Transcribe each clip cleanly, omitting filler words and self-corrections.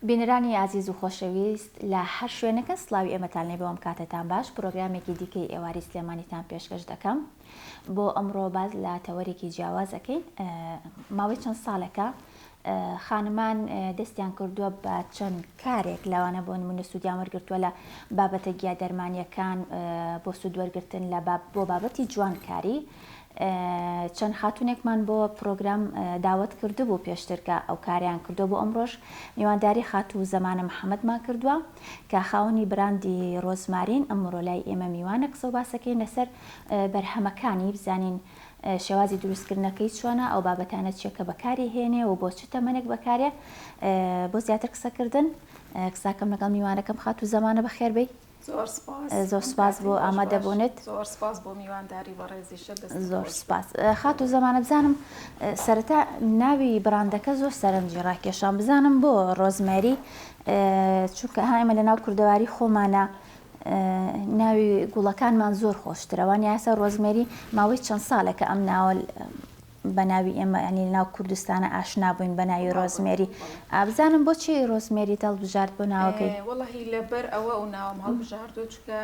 بینەرانی عزیز و خۆشەویست لە هەر شوێنەکە سڵاوی ئێمەتان لێ بەوەم کاتتان باش پرۆگرامێکی دیکەی ئێواری سلێمانیتان پێشکەش دەکەم بۆ ئەمڕۆ باز لە تەوەرێکی جیاوازەکەین. ماوەی چەند ساڵێکە خانمان دەستیان کردووە بە چەند کارێک لەوانە بۆ نمونە سوودیان وەرگرتووە لە بابەتە گیا دەرمانیەکان بۆ سوود وەرگرتن بۆ بابەتی جوانکاری. چەند خاتونێکمان بۆ پرۆگرام داوت کردو بوو پێشترکە ئەو کاریان کردو بۆ ئەمڕۆژ میوانداری خاتوو زەمانە محەممەدمان کردووە کە خاوەنی براندی ڕۆزمارین ئەمڕۆ لای ئێمە میوانە قسە و باسەکەی لەسەر بەرهەمەکانی بزانین شێوازی دروستکردنەکەی چۆنە ئەو بابەتانە چێکە بەکاری هێنێ و بۆ چ تەمەنێک بەکارێ. بۆ زیاتر قسەکردن قساکەم لەگەڵ میوانەکەم خاتوو زەمانە بەخێربەی. زۆر سپاس بۆ ئامادەبوونت. زۆر سپاس بۆ میوانداری بەڕێزیشە. زۆر سپاس. خاتوو زەمانە بزانم سەرەتا ناوی براندەکە زۆر سەرنجی ڕاکێشان بزانم بۆ ڕۆزمەری چونکە ئێمە لە ناو کوردەواری خۆمانە ناوی گوڵەکانمان زۆر خۆشترەوە یاسا ڕۆزمێری ماوەی چەند ساڵێکە ئەم ناوە بە ناوی ئێمە ینی ناو کوردستانە ئاشنا بووین بە ناوی ڕۆزمێری. بزانم بۆچی ڕۆزمێری دڵبژارد بۆ ناوەکەی؟ وەڵاهی لەبەر ئەوە و ناوم هەڵبژاردووە چونکە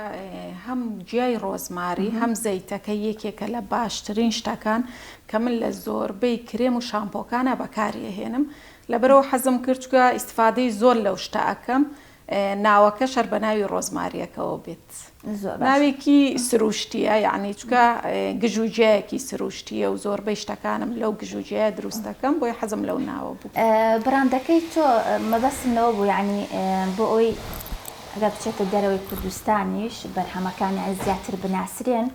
هەم گیای ڕۆزماری هەم زەیتەکە یەکێکە لە باشترین شتەکان کە من لە زۆربەی کرێم و شامپۆکانە بەکاریهێنم لەبەرەوە حەزم کرد چونکە ئیسفادەی زۆر لەو شتە ئەەکەم ناوەکە شەر بە ناوی ڕۆزماریەکەەوە بێت. ناوێکی سروشتیە یعنی چکە گژوجەیەکی سروشتیە و زۆربەی شتەکانم لەو گژوجەیە دروست دەکەم بۆی حەزم لەو ناوە بوو. براندەکەی تۆ مەبەستنەوە بوو یعنی بۆ ئەوی ئەگەر بچێتە دەرەوەی کوردستانیش بەرهەمەکانی زیاتر بناسرێن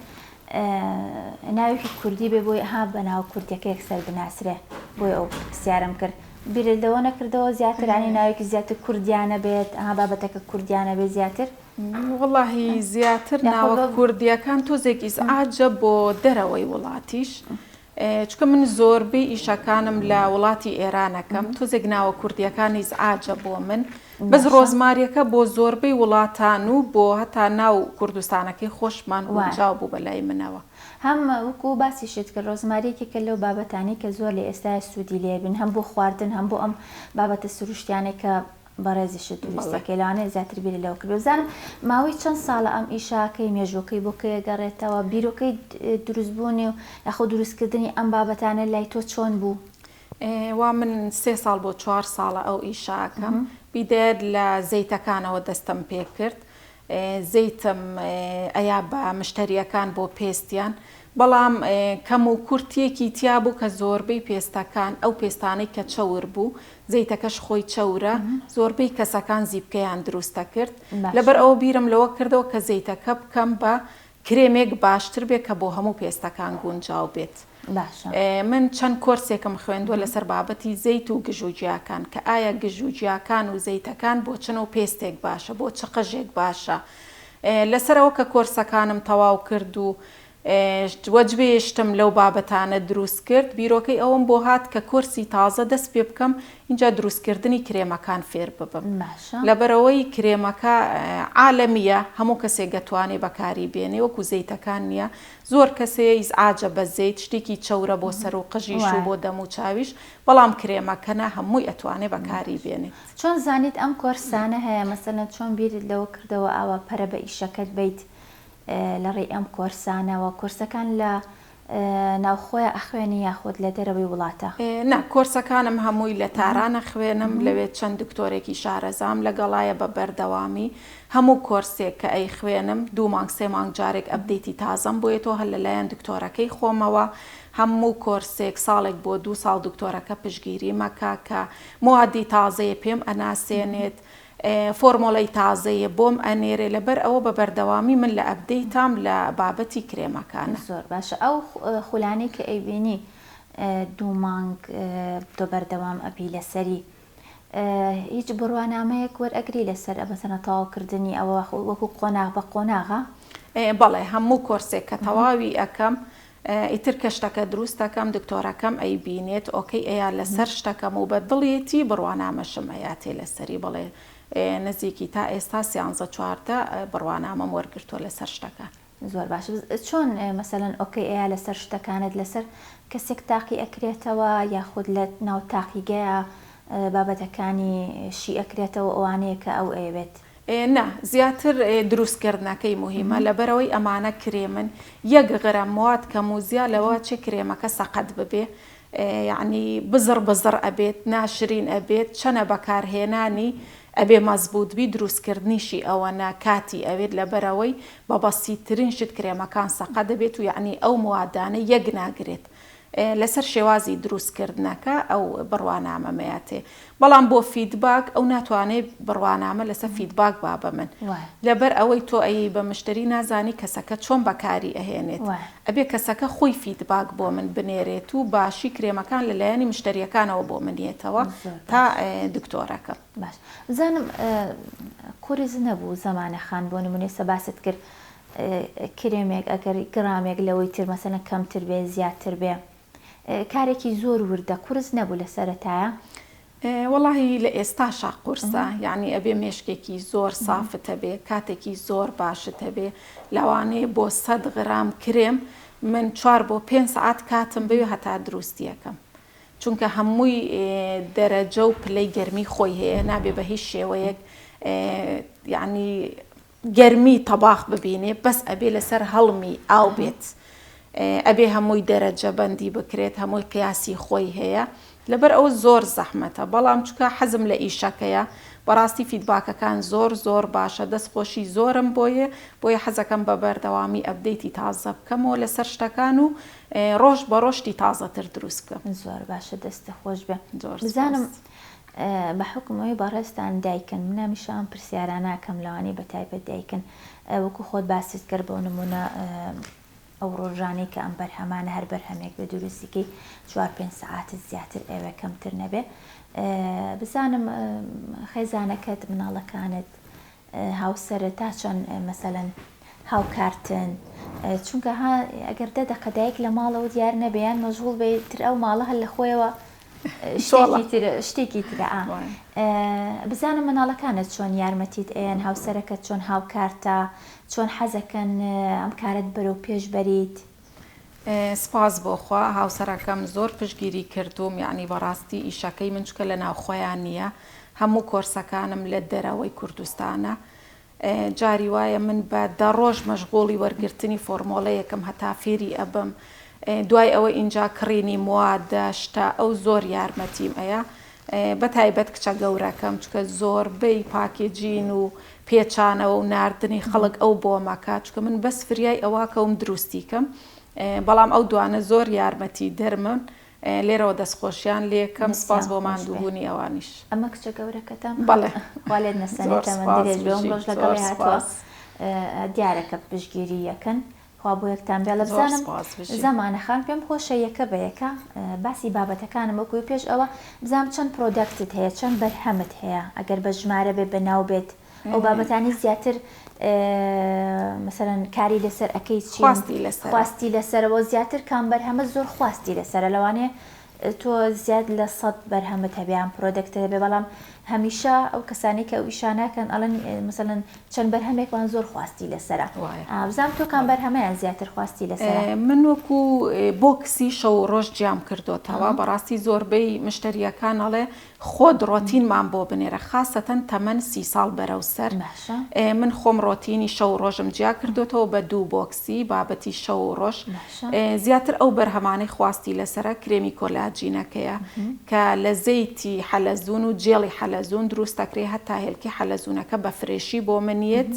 ناوێکی کوردی بێ بۆی ها بە ناو کوردیەکە یەکسەر بناسرێ بۆی ئەو پرسیارم کرد. بیرەوە نەکردەوە زیاترانی ناوێکی زیاتر کوردیانە بێت ئەها بابەتەکە کوردیانە بێت زیاتر؟ وەڵاهی زیاتر ناوە کوردیەکان تۆزێکی ئاجە بۆ دەرەوەی وڵاتیش چکە من زۆربەی ئیشەکانم لە وڵاتی ئێرانەکەم تۆزێک ناوە کوردیەکانی ئاجە بۆ من بەس ڕۆزماریەکە بۆ زۆربەی وڵاتان و بۆ هەتا ناو کوردستانەکەی خۆشمان گونجاو بوو بەلای منەوە. هەم وەکو باسیشت کە ڕۆزماریەکێکە لەو بابەتانی کە زۆر لە ئێستا سوودی لێبن هەم بۆ خواردن هەم بۆ ئەم بابەتە سروشتیانێک کە بەڕێزیشت دروستەکەی لەوانەیە زیاتر بیری لەوە کرد. بزانم ماوەی چەند ساڵە ئەم ئیشاکەی مێژوەکەی بۆ کێگەڕێتەوە بیرۆکەی دروستبوونی و یاخۆ دروستکردنی ئەم بابەتانە لای تۆ چۆن بوو؟ وا من 3 ساڵ بۆ 4 ساڵە ئەو ئیشاکەم بیدێت لە زەیتەکانەوە دەستم پێ کرد. زەیتم ئەیا بە مشتریەکان بۆ پێستیان بەڵام کەم و کورتیەکی تیا بوو کە زۆربەی پێستەکان ئەو پێستانەی کە چەور بوو زەیتەکەش خۆی چەورە زۆربەی کەسەکان زیبکەیان دروستە کرد لەبەر ئەو بیرم لەوە کردەوە کە زەیتەکە بکەم بە کرێمێک باشتر بێت کە بۆ هەموو پێستەکان گونجاو بێت. من چەند کۆرسێکم خوێندووە لەسەر بابەتی زەیت و گژوجیاکان کە ئایا گژوجیاکان و زەیتەکان بۆ چنەوە پێستێک باشە بۆ چ قەژێک باشە. لەسەرەوە کە کۆرسەکانم تەواو کرد و وەجبێشتم لەو بابەتانە دروست کرد بیرۆکەی ئەوم بۆ هات کە کۆرسی تازە دەست پێ بکەم اینجا دروستکردنی کرێمەکان فێر ببم. لەبەرەوەی کرێمەکە عالەمیە هەموو کەسێک دەتوانێت بەکاری بێنێ وەکو زەیتەکان نییە زۆر کەسێ ئیزعاجە بە زەیت شتێکی چەورە بۆ سەر و قژیش و بۆ دەم و چاویش بەڵام کرێمەکەنە هەمووی ئەتوانێت بەکاری بێنێت. چۆن زانیت ئەم کۆرسانە هەیە مەسەلەن چۆن بیرت لەوە کردەوە ئاوا پەرە بە ئیشەکەت بیت لەڕێی ئەم کۆرسانەوە کۆرسەکان لە ناوخۆیە ئەخوێنی یاخود لە دەرەوەی وڵاتە؟ نا کۆرسەکانم هەمووی لە تارانە خوێنم لەوێت چەند دکتۆرێکی شارەزام لەگەڵایە بە بەردەوامی هەموو کۆرسێک کە ئەی خوێنم 2 مانگ 3 مانگ جارێک ئەبدەیتی تازەم بۆیەوە هەر لەلایەن دکتۆرەکەی خۆمەوە هەموو کۆرسێک ساڵێک بۆ 2 ساڵ دکتۆرەکە پشگیری مەکا کە موادی تازەیە پێم ئەناسێنێت فۆرمۆلەی تازەیە بۆم ئەنێرێ لەبەر ئەوە بە بەردەوامی من لە ئەبدەیتام لە بابەتی کرێمەکانە. زۆر باشە. ئەو خولانەی کە ئەیبینی 2 مانگ تۆ بەردەوام ئەبی لەسەری هیچ بڕوانامەیەک وەرئەگری لەسەر مەسەلەن تەواوکردنی ئەوە وەکو قۆناغ بە قۆناغە؟ بەڵێ هەموو کۆرسێک کە تەواوی ئەەکەم ئیتر کە شتەکە دروست دەکەم دکتۆرەکەم ئەیبینێت ئۆکەی ئەیە لەسەر شتەکەم و بە دڵێتی بڕوانامەشم ئەیاتێ لەسەری بڵێ نزیکی تا ئێستا 13-14 بڕوانامەم وەرگرتووە لەسەر شتەکە. زۆر باش. چۆن مەسەلەن ئۆکەی ئەیە لەسەر شتەکانت لەسەر کەسێک تاقی ئەکرێتەوە یاخود لە ناو تاقیگەیە بابەتەکانی شی ئەکرێتەوە ئەوانەیە کە ئەو ئەوێت؟ نا زیاتر دروستکردنەکەی مهمە لەبەرەوەی ئەمانە کرێمن یەک غرام مواد کەم و زیاد لەوە چه کرێمەکە سەقەت ببێ یعنی بزر ئەبێت ناشرین ئەبێت چەنە بەکارهێنانی ئەبێ مەزبوط بی دروستکردنیشی ئەوە ناکاتی ئەوێت لەبەرەوەی بە بەسیترین شت کرێمەکان سەقەت دەبێت و یعنی ئەو موادانە یەک ناگرێت لەسەر شێوازی دروستکردنەکە ئەو بڕوانامەمەیەتێ بەڵام بۆ فیدباک ئەو ناتوانێت بڕوانامە لەسەر فیدباک با بە من لەبەر ئەوەی تۆ ئەی بە مشتری نازانی کەسەکە چۆن بەکاری ئەهێنێت ئەبێ کەسەکە خۆی فیدباک بۆ من بنێرێت و باشی کرێمەکان لەلایەنی مشتریەکانەوە بۆ منێتەوە تا دکتۆرەکە. باش بزانم کوڕز نەبوو زەمانە خان بۆ نمونێ سەباست کرد کرێمێک ئەگەر گرامێک لەوەی تر مەسەلەن کەمتر بێ زیاتر بێ کارێکی زۆر وردە قورس نەبوو لە سەرەتایە؟ وەڵاهی لە ئێستاشا قورسە یعنی ئەبێ مێشکێکی زۆر سافتە بێ کاتێکی زۆر باشتە بێ لەوانەیە بۆ 100 غرام کرێم من 4 بۆ 5 ساعت کاتم بوێ هەتا دروستیەکەم چونکە هەمووی دەرەجە و پلەی گەرمی خۆی هەیە نابێ بە هیچ شێوەیەک یعنی گەرمی تەباخ ببینێ بەس ئەبێ لەسەر هەڵمی ئاو بێت ئەبێ هەمووی دەرەجە بەندی بکرێت هەمووی قیاسی خۆی هەیە لەبەر ئەو زۆر زەحمەتە بەڵام چکە حەزم لە ئیشەکەیە بەڕاستی فیدباکەکان زۆر باشە دەستخۆشی زۆرم بۆیە حەزەکەم بە بەردەوامی ئەپدەیتی تازە بکەمەوە لەسەر شتەکان و ڕۆژ بە ڕۆژتی تازەتر دروست بکەم. زۆر باشە دەستە خۆش بێ. بزانم بە حکومەوەی بەڕێستان دایکن منامیشان پرسیاراناکەم لەوانی بە تایبەت دایکن وەکو خۆت باست کرد بۆ نمونە ئەو ڕۆژانەی کە ئەم بەرهەمانە هەر بەرهەمێک بە دروستیکەی 4-5 ساعت زیاتر ئێوە کەمتر نەبێ. بزانم خێزانەکەت مناڵەکانت هاوسەرە تا چۆن مەسەلەن هاوکارتن چونکە ئەگەر دەقەدایک لە ماڵەوە دیار نەبیان مەشغوڵ بێتتر ئەو ماڵە هەر لە خۆیەوە شتێکی ترە. بزانم مناڵەکانت چۆن یارمەتیت ئەیان هاوسەرەکەت چۆن هاوکارتە چۆن حەزەکەن ئەم کارت بەرەو پێش بەریت؟ سپاس بۆخوا هاوسەرەکەم زۆر پشتگیری کردوم یعنی بەڕاستی ئیشەکەی من چکە لە ناوخۆیان نییە هەموو کۆرسەکانم لە دەرەوەی کوردستانە جاری وایە من بە 10 ڕۆژ مەشغوڵی وەرگرتنی فۆرمۆلەیەکم هەتا فێری ئەبم دوای ئەوە اینجا کڕینی موادە شتا ئەو زۆر یارمەتیم ئەیە بە تایبەت کچە گەورەکەم چکە زۆر بەی پاکێجین و پێچانەوە و ناردنی خەڵک ئەو بۆ مەکات چکە من بەس فریای ئەوواکەوم دروستیکەم بەڵام ئەو دوانە زۆر یارمەتی دەرمن لێرەوە دەستخۆشیان لێکەم سپاس بۆ ماندووبوونی ئەوانیش. ئەمە کچە گەورەکەتم بەڵێ والێت نەسەنێتە من درێژ بێ ڕۆژ لەگەڵی هاتووە دیارەکە پشتگیری یەکەن خوا بۆ یەکتان بێ. لە بزانم زەمانە خان پێم خۆشە یەکە بە یەکە باسی بابەتەکانم وەکوی پێش ئەوە بزانم چەند پرۆدەکتت هەیە چەند بەرهەمت هەیە ئەگەر بە ژمارە بێ بەناو بێت ئەو بابەتانی زیاتر مەسەلەن کاری لەسەر ئەەکەی خواستی لەسەرەوە زیاتر کام بەرهەمە زۆر خواستی لەسەرە لەوانێ تۆ زیاد لە 100 بەرهەمت هەبیان پرۆدەکتە هەبێ بەڵام هەمیشە ئەو کەسانی کە ئەو ئیشانەکەن ئەڵەن مەسەلەن چەند بەرهەمێکوان زۆر خواستی لەسەرە بزانم تۆ کام بەرهەمەیان زیاتر خواستی لەسەرە؟ من وەکو بۆکسی شەو ڕۆژ جیام کردوتەوە بەڕاستی زۆربەی مشتریەکان ئەڵێ خۆت ڕۆتینمان بۆ بنێرە خاستەن تەمەن 30 ساڵ بەرەوسەر من خۆم ڕۆتینی شەو ڕۆژم جیا کردوتەوە بە 2 بۆکسی بابەتی شەو ڕۆژ زیاتر ئەو بەرهەمانەی خواستی لەسەرە کرێمی کۆلاجینەکەیە کە لە زەیتی حەلەزون و جێڵی حەلەزون دروستەکرێ هەتا هێلکی حەلەزونەکە بە فرێشی بۆ منیت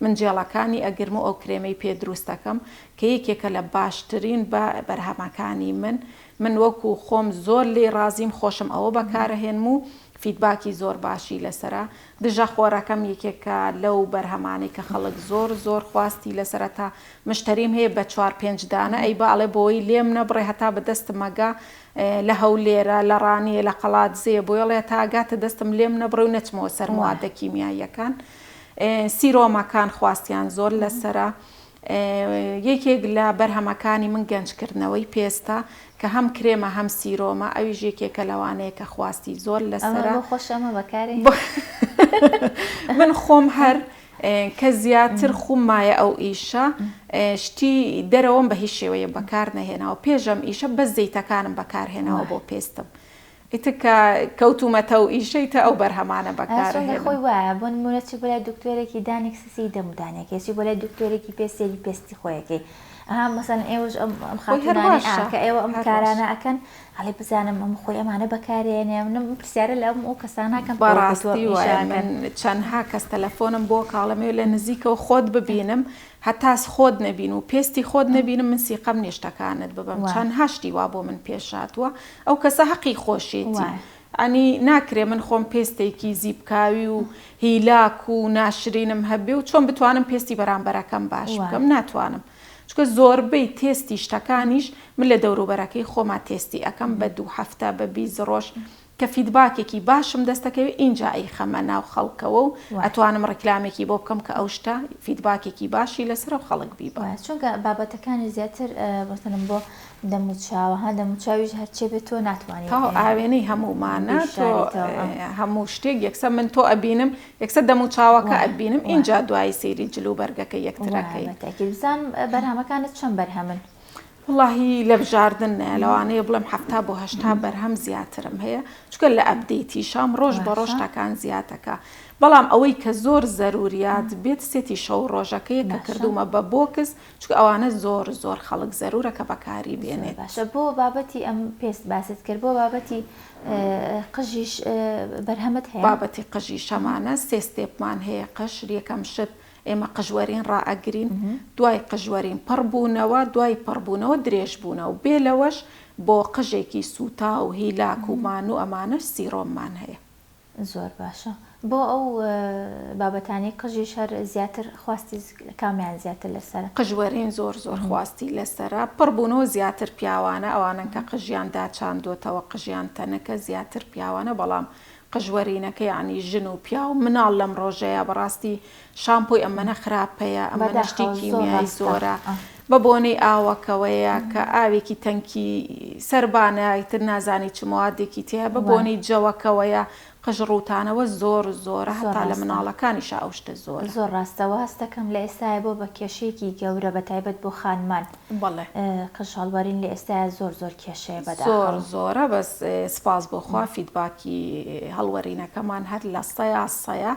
من جێڵەکانی ئەگرم و ئەو کرێمەی پێ دروستەکەم کە یەکێکە لە باشترین بە بەرهەمەکانی من وەکو خۆم زۆر لێ رازیم خۆشم ئەوە بەکارەهێنم و فیدباکی زۆر باشی لەسرە دژە خۆرەکەم یەکێکە لەو بەرهەمانی کە خەڵک زۆر خواستی لەسرە تا مشتریم هەیە بە 4-5 دانە ئەی باڵێ بۆی لێم نەبڕێ هەتا بە دەستم مەگا لە هەولێرە لە ڕانیە لە قەڵات زێ بۆیڵێ تاگاتە دەستم لێم نەبڕێ و نەچمەوە سەر موادە کیمیاییەکان سیرۆمەکان خواستیان زۆر لەسرە یەکێک لە بەرهەمەکانی من گەنجکردنەوەی پێستە کە هەم کرێمە هەم سیرۆمە ئەویش یەکێکە لەوانەیە کە خواستی زۆر لەسرە خۆشەمە بەکارێ من خۆم هەر کە زیاتر خومایە ئەو ئیشە شتی دەرەوەم بە هیچ شێوەیە بەکار نەهێناوە پێشەم ئیشە بە زەیتەکانم بەکارهێناوە بۆ پێستم ئیتکە کەوتومەتە و ئیشەیتە ئەو بەرهەمانە بەکارهێنم. خۆی وایە بۆ نمونەتی بۆ لای دکتۆرێکی دانێکسسی دەمودانێکی بۆ لای دکتۆرێکی پێسێری پێستی خۆیەکەی مەسەن ئێوەش ئەم خاتونانی کە ئێوە ئەم کارانە ئەکەن هەڵێ بزانم ئەم خۆی ئەمانە بەکارێنێ منم پرسیارە لە ئەو کەسانەکەم بەڕاستی وایە من چەندها کەس تەلەفۆنم بۆ کاڵەمێ لە نزیکەوە خۆت ببینم هەتاس خۆت نەبین و پێستی خۆت نەبینم من سیقەم نیشتەکانت ببم چەند هەشتی وا بۆ من پێشاتوە ئەو کەسە حەقی خۆشێتی ئەنی ناکرێ من خۆم پێستێکی زیبکاوی و هیلاک و ناشرینم هەبێ و چۆن بتوانم پێستی بەرامبەرەکەم باش بکەم ناتوانم چکە زۆربەی تێستی شتەکانیش من لە دەوروبەرەکەی خۆما تێستی ئەەکەم بە 2 هەفتە بە 20 ڕۆژ کە فیدباکێکی باشم دەستەکەوێت اینجا ئەی خەمە ناو خەڵکەوە و ئەتوانم ڕکلامێکی بۆ بکەم کە ئەو شتە فیدباکێکی باشی لەسەر و خەڵک بیبە چونکە بابەتەکانی زیاتر بەسەرم بۆ دەموچاوە دەموچاویش هەرچێ بێت تۆ ناتوانێت ئاوێنەی هەمومانە هەموو شتێک یەکسە من تۆ ئەبینم یەکسە دەموچاوەکە ئەبینم اینجا دوای سەیری جلو بەرگەکە یەکترەکەی بزان بەرهەمەکانت چەند بەرهەمن واللهی لە بژاردن لەوانەیە بڵێم 7 بۆ 8 بەرهەم زیاترم هەیە چکە لە ئەپدەیتی شام ڕۆژ بە ڕۆژ تاکان زیاتەکە بەڵام ئەوەی کە زۆر زەروریات بێت سێتی شەو ڕۆژەکەیە کە کردومە بە بۆکس چکە ئەوانە زۆر خەڵک زەرورە کە بەکاری بێنێت باشە بۆ بابەتی ئەم پێست باست کرد بۆ بابەتی قژیش بەرهەمت هەیە بابەتی قژی شەمانە 3 ستێپمان هەیە قەش یەکەم شت ئێمە قژوەرین ڕائەگرین دوای قژوەرین پڕبوونەوە دوای پڕبوونەوە درێژبوونەوە بێ لەوەش بۆ قژێکی سوتا و هیلاک و مان و ئەمانەش سیرۆممان هەیە زۆر باشە بۆ ئەو بابەتانی قژیش هەر زیاتر خواستی کامیان زیاتر لەسەر قژوەرین زۆر خواستی لەسەرە پڕبوونەوە زیاتر پیاوانە ئەوانن کە قژیان داچاندۆتەوە قژیان تەنەکە زیاتر پیاوانە بەڵام قژوەرینەکە یعنی ژن و پیا و مناڵ لەم ڕۆژەیە بەڕاستی شامپۆی ئەمەنە خراپەیە ئەمە شتی کیمیایی زۆرە بە بۆنەی ئاوەکەوەیە کە ئاوێکی تەنکی سەربانایتر نازانی چ موادێکی تێە بە بۆنەی جەوەکەوەیە قژ ڕووتانەوە زۆر هەتا لە مناڵەکانیش ئەو شتە زۆر ڕاستەوە هەستەکەم لە ئێستای بۆ بە کێشەیەکی گەورە بە تایبەت بۆ خانمان بەڵێ قژ هەڵوەرین لە ئێستای زۆر کێشەیە بەدا زۆرە بەس سپاس بۆخوا فیدباکی هەڵوەرینەکەمان هەر لە سەیە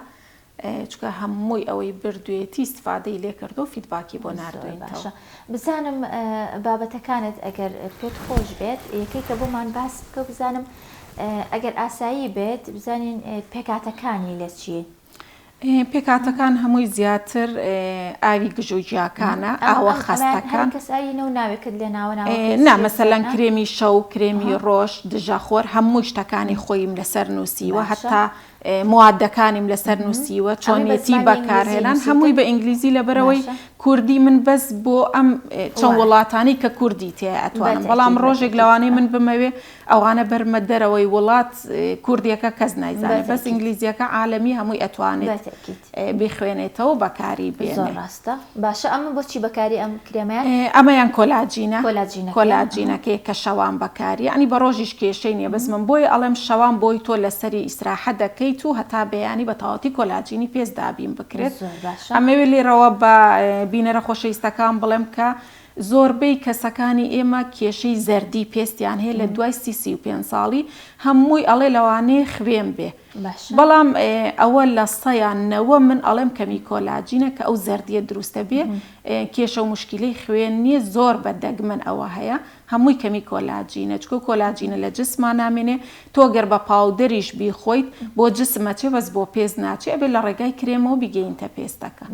چکە هەمووی ئەوەی بردوێتی استفادەی لێ کردو و فیدباکی بۆ ناردوێنەوە بزانم بابەتەکانت ئەگەر پێت خۆش بێت یەکەی کە بۆمان باس بکە بزانم ئەگەر ئاسایی بێت بزانین پێکاتەکانی لە چیە پێکاتەکان هەمووی زیاتر ئاوی گژوجیاکانە ئاوە خەستەکان کەسایی نەو ناوێکت لێ ناوە مەسەلەن کرێمی شەو کرێمی ڕۆژ دژەخۆر هەمووی شتەکانی خۆیم لەسەر نووسیوە هەتا موادەکانیم لەسەر نووسیوە چۆنێتی بەکارهێنان هەمووی بە ئینگلیزی لەبەرەوەی کوردی من بەس بۆ ئەم چەند وڵاتانی کە کوردی تێ ئەتوانم بەڵام ڕۆژێک لەوانەی من بمەوێ ئەوانە بەرمە دەرەوەی وڵات کوردیەکە کەس نایزانێت بەس ئینگلیزیەکە عالەمی هەمووی ئەتوانێت بخوێنێتەوە بەکاری بێنێ ڕاستە باشە ئەمە بۆچی بەکاری ئەم کرێمەیان ئەمەیان کۆلاجینەکەی کە شەوان بەکاری ئەنی بە ڕۆژیش کێشەی نییە بەس من بۆی ئەڵێم شەوان بۆی تۆ لەسەری ئیسراحە دەکەیت و هەتا بەیانی بە تەواوەتی کۆلاجینی پێست دابین بکرێت ئەمەوێ لێرەوە بە بینەرە خۆشەویستەکان بڵێم کە زۆربەی کەسەکانی ئێمە کێشەی زەردی پێستیان هەیە لە دوای 35 ساڵی هەمووی ئەڵێ لەوانەیە خوێن بێ بەڵام ئەوە لە 100 من ئەڵێم کەمی کۆلاجینە کە ئەو زەردیە دروستە بێ کێشە و مشکلی خوێن نییە زۆر بە دەگمن ئەوە هەیە هەمووی کەمی کۆلاجینە چکە کۆلاجینە لە جسمان نامێنێ تۆ گەر بە پاودەریش بیخۆیت بۆ جسمەچێ بەس بۆ پێست ناچێ ئەبێ لە ڕێگای کرێمەوە بیگەینتە پێستەکە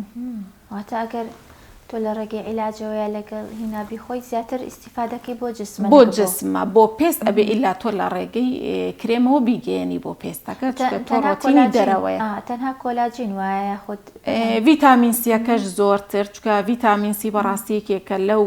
واتە ئەگەر تۆ لە ڕێگەی عیلاجەوەیە لەگەڵ هینابی خۆی زیاتر ئیسیفادەکەی بۆ جسمە بۆ پێست ئەبێ ئیلا تۆ لە ڕێگەی کرێمەوە بیگەێنی بۆ پێستەکە تۆ ڕۆتینی دەرەوەیە تەنها کۆلاجین وایە خۆت ڤیتامین سیەکەش زۆرتر چکە ڤیتامین سی بەڕاستیەکێکە لەو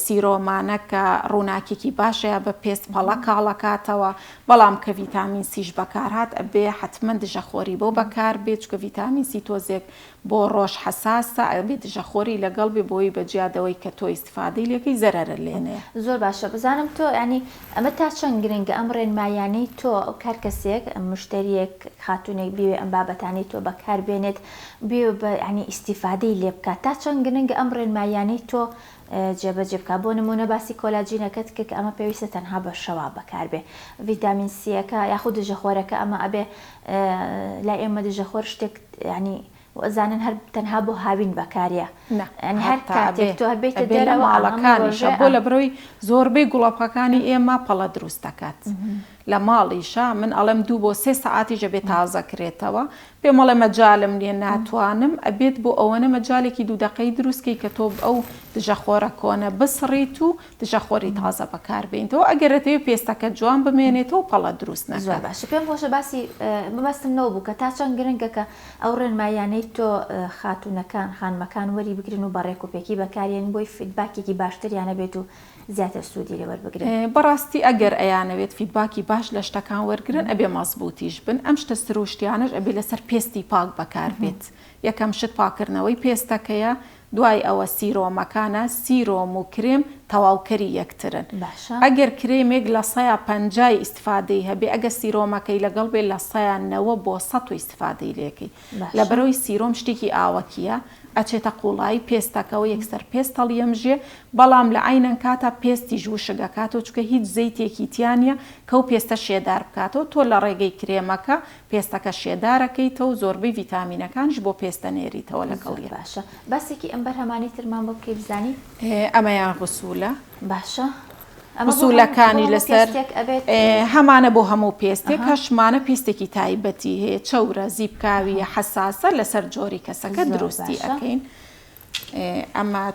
سیرۆمانە کە ڕووناکێکی باشەیە بە پێست پەڵە کاڵەکاتەوە بەڵام کە ڤیتامین سیش بەکارهات ئەبێ حتمما دژەخۆری بۆ بەکار بێت چکە ڤیتامین سی تۆزێک بۆ ڕۆژ حساسە ئەبێ دژەخۆری لەگەڵ بێ بۆی بەجیادەوەی کە تۆ ئیستفادەی لەکەی زەرەرە لێنێ. زۆر باشە بزانم تۆ ینی ئەمە تا چەند گرنگە ئەم ڕێنمایانەی تۆ ئەو کار کەسێک مشتریەک خاتونێک بێ ئەم بابەتانی تۆ بەکاربێنێت بێ بە ینی ئیسیفادەی لێ بکات تا چەند گرنگە ئەم ڕێنمایانەی تۆ جێبەجێ بکات. بۆ نمونە باسی کۆلاجینەکەت کە ئەمە پێویستە تەنها بە شەوا بەکاربێ ڤیتامین سیەکە یاخود دژەخۆرەکە ئەمە ئەبێ لای ئێمە دژەخۆر شتێک ینی وەزانن هەر تەنها بۆ هاوین بەکاریە هەر کاتێک تۆ هەبێتە دێرە ماڵەکانیشە بۆ لە بڕۆی زۆربەی گوڵەپەکانی ئێمە پەڵە دروست دەکات لە ماڵیشە من ئەڵێم 2 بۆ 3 سەعاتیشە بێت تازەکرێتەوە پێم ئەڵێ مەجالم نیە ناتوانم ئەبێت بۆ ئەوەنە مەجالێکی 2 دقەی دروستکەی کە تۆ ئەو دژەخۆرە کۆنە بسڕیت و دژەخۆری تازە بەکاربێنیتەوە ئەگەرێتەوە پێستەکە جوان بمێنێتەوە پەڵە دروست نەکات. باش پێم خۆشە باسی بەبەستم نەوە بوو کە تا چەند گرنگە کە ئەو ڕێنمایانەی تۆ خاتونەکان خانمەکان وەری بگرن و بەڕێک و پێکی بەکارێن بۆی فیدباکێکی باشتریانە بێت و زیاتر سوودی لێ وەربگرن. بەڕاستی ئەگەر ئەیانەوێت فیدباکی باش لە شتەکان وەرگرن ئەبێ مەزبوطیش بن ئەم شتە سروشتیانش ئەبێ لەسەر پێستی پاک بەکاربێت. یەکەم شت پاکردنەوەی پێستەکەیە دوای ئەوە سیرۆمەکانە سیرۆم و کرێم تەواوکەری یەکترن. ئەگەر کرێمێک لە 150 ئیسفادەی هەبێ ئەگە سیرۆمەکەی لەگەڵ بێت لە 100 بۆ 100 ئیسفادەی لێکەی لە بەرەوەی سیرۆم شتێکی ئاوەکیە ئەچێتە قوڵایی پێستەکەەوە یەکسەر پێست هەڵیەمژێ بەڵام لە عینەن کاتە پێستی ژوشگەکاتەوە چکە هیچ زەیتێکی تیانە کە و پێستە شێدار بکاتەوە تۆ لە ڕێگەی کرێمەکە پێستەکە شێدارەکەیتەوە زۆربەی ڤیتامینەکانش بۆ پێستە نێریتەوە لەگەڵی. باشە باسێکی ئەم بەرهەمانی ترمان بۆ بکەی بزانی ئەمەیان غسوولە باشە وسوولەکانی لەسەر هەمانە بۆ هەموو پێستێک هەشمانە پێستێکی تایبەتی هەیە چەورە زیبکاویە حساسە لەسەر جۆری کەسەکە دروستی ئەەکەین. ئەمە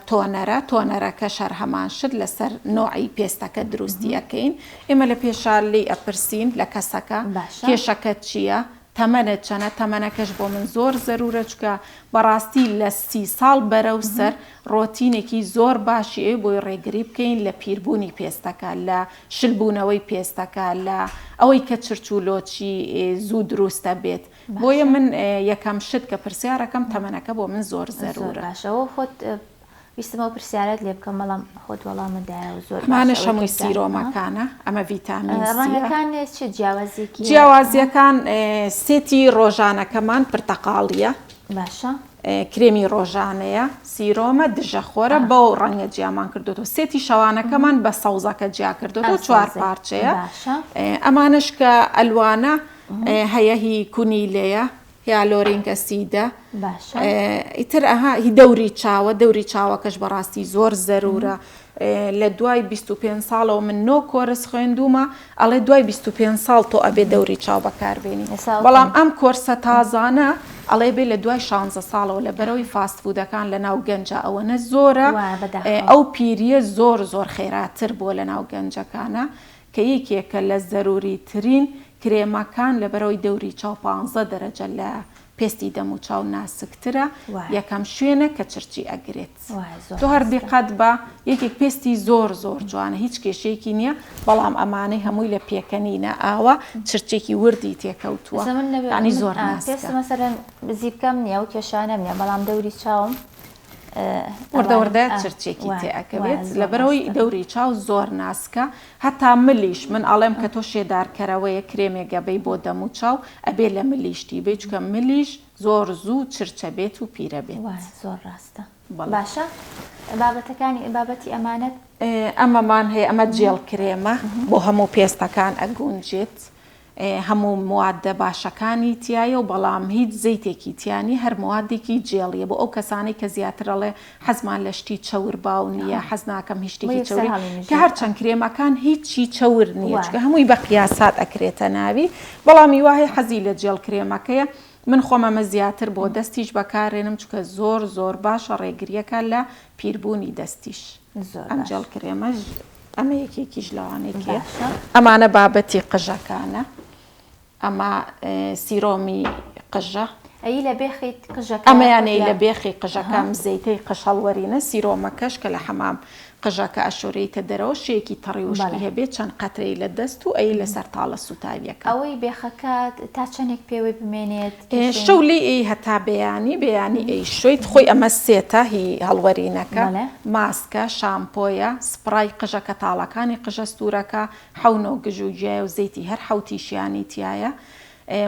تۆنەرەکە شەر هەمان شت لەسەر نوعی پێستەکە دروستی ئەەکەین ئێمە لە پێشار لی ئەپرسین لە کەسەکە کێشەکە چییە تەمەنە چەنە تەمەنەکەش بۆ من زۆر زەرورە چکە بەڕاستی لە 30 ساڵ بەرەو سەر ڕۆتینێکی زۆر باشی بۆی ڕێگری بکەین لە پیربوونی پێستەکە لە شلبوونەوەی پێستەکە لە ئەوەی کە چرچولۆچی زوو دروستە بێت بۆیە من یەکەم شت کە پرسیارەکەم تەمەنەکە بۆ من زۆر زەرورە. باشەوە خۆت ویستمەوە پرسیارەت لێ بکەم بەڵام خۆت وەڵامەدایە زۆر مانە شەمووی سیرۆمەکانە ئەمە ڤیتامین ڕەنگەکان چ جیاوازێکی جیاوازیەکان سێتی ڕۆژانەکەمان پرتەقاڵیە باشە کرێمی ڕۆژانەیە سیرۆمە دژەخۆرە بەو ڕەنگە جیامان کردوەوە سێتی شەوانەکەمان بە سەوزەکە جیا کردوەوە 4 پارچەیە ئەمانش کە ئەلوانە هەیەهی کونیلەیە هیالۆرینگەسیدە ئیتر هی دەوری چاوەکەش بەڕاستی زۆر زەرورە. لە دوای 25 ساڵەوە من 9 کۆرس خوێندومە ئەڵێ دوای 25 ساڵ تۆ ئەبێ دەوری چاو بەکاربێنی بەڵام ئەم کۆرسە تازانە ئەڵێ بێ لە دوای 16 ساڵەوە لە بەرەوەی فاستفودەکان لە ناو گەنجە ئەوەنە زۆرە ئەو پیریە زۆر خێراتر بۆ لە ناو گەنجەکانە کە یەکێکە لە زەروری ترین کرێمەکان لە بەرەوەی دەوری چاو 15 دەرەجە لە پێستی دەم و چاو ناسکترە یەکەم شوێنە کە چرچی ئەگرێت تۆ هەردیقەت بە یەکێک پێستی زۆر جوانە هیچ کێشەیەکی نییە بەڵام ئەمانەی هەمووی لە پێکەنینە ئاوە چرچێکی وردی تێکەوتووە ینی زۆر پێست مەسەرەن بزیبکەم نییە و کێشانە نیە بەڵام دەوری چاوم وردەوردە چرچێکی تێئەکەوێت لە بەرەوەی دەوری چاو زۆر ناسکە هەتا ملیش من ئەڵێم کە تۆ شێدارکەرەوەیە کرێمێگەبەی بۆ دەم و چاو ئەبێ لە ملیشتی بێ چکە ملیش زۆر زوو چرچە بێت و پیرە بێت زۆر ڕاستە. باشە بابەتی ئەمانەت ئەمەمان هەیە ئەمە جێڵ کرێمە بۆ هەموو پێستەکان ئەگونجێت هەموو موادە باشەکانی تایە و بەڵام هیچ زەیتێکی تیانی هەر موادێکی جێڵیە بۆ ئەو کەسانەی کە زیاترەڵێ حەزمان لە شتی چەور باو نییە حەز ناکەم هیچ شتێکی چەوری کە هەرچەند کرێمەکان هیچی چەور نییە چکە هەمووی بە قیاسات ئەکرێتە ناوی بەڵامی وایە حەزی لە جێڵ کرێمەکەیە من خۆمەمە زیاتر بۆ دەستیش بەکارێنم چکە زۆر باشە ڕێگریەکە لە پیربوونی دەستیش ئەم جێڵ کرێمەش ئەمە یەکێکیش لەوانێکە ئەمانە بابەتی قژەکانە ئەمە سیرۆمی قژە ئەی لە بێخی قژەکە ئەمەیانەی لە بێخی قژەکەم زەیتەی قەشەڵوەرینە سیرۆمەکەش کە لە حەمام قژەکە ئەشۆرەیتە دەرەوە شێکی تەڕیوشکی هەبێت چەند قەترەی لە دەست و ئەی لەسەر تاڵە سوتاویەکە ئەوەی بێخەکە تا چەندێک پێوەی بمێنێت شەولی ئەی هەتا بەیانی ئەی شوێت خۆی ئەمە سێتە هی هەڵوەرینەکە ماسکە شامپۆیە سپڕای قژەکە تاڵەکانی قژە سوورەکە حەونۆ گژوجیای و زەیتی هەر حوتیشیانی تایە